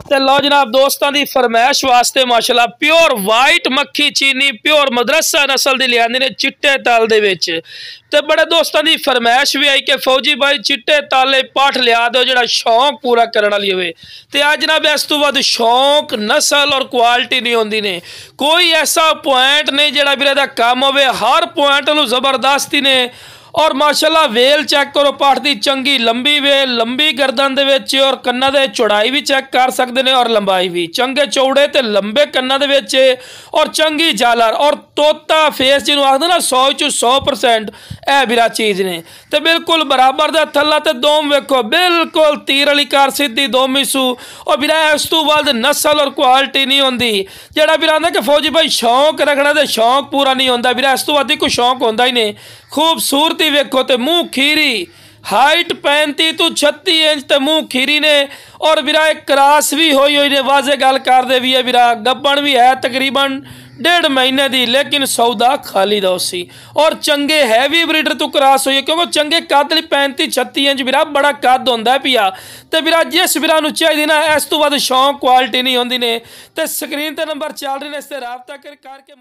ਤੇ ਲਓ जनाब दोस्तों की फरमाइश वास्ते माशाल्लाह प्योर वाइट मक्खी चीनी प्योर मदरसा नस्ल की लिया ने चिट्टे तल दे विच। ते बड़े दोस्तों की फरमाइश भी आई कि फौजी भाई चिट्टे ताले पाठ लिया दो जो शौक पूरा करने वाली होवे। ते आज जनाब इस तो बाद शौक नस्ल और क्वालिटी नहीं होंदी ने, कोई ऐसा पॉइंट नहीं जिहड़ा वीरे दा काम होवे, हर पॉइंट नूं जबरदस्ती ने। और माशाल्लाह वेल चेक करो पाठ की चंगी लंबी वेल लंबी गर्दन दे विच और कन्ना दे चौड़ाई भी चेक कर सकते हैं और लंबाई भी चंगे चौड़े ते लंबे कन्ना दे विच और चंगी जालर और तोता फेस जिन्होंने आखते ना 100% ए बिरा चीज़ ने। तो बिल्कुल बराबर दे थल्ला ते दोम वेखो बिल्कुल तीर वाली कार सीधी दोमी सू और बिरा इस तो बाद नस्ल और क्वालिटी नहीं होंदी। जेड़ा बिरा आंदा कि फौजी भाई शौक रखना तो शौक पूरा नहीं होंदा, बिरा इस तो बाद कोई शौक होंदा ही नहीं। खूबसूरती वेखो तो मुँह खीरी हाइट 35 तो 36 इंच तो मुँह खीरी ने और बिरा एक क्रास भी हुई ने वाजे गल कर दे भी है बिरा गब्बन भी है तकरीबन 1.5 महीने की, लेकिन सौदा खाली दा सी और चंगे हैवी ब्रीडर तो क्रॉस हुई है क्योंकि चंगे कद 35-36 इंच बिरा बड़ा कद होंदा पिया। तो बिरा जिस बिरा नूं चाहिदी ना इस तो बाद शौक क्वालिटी नहीं होंदी ने। तो स्क्रीन ते नंबर चल रहे ने, इस ते राबता करके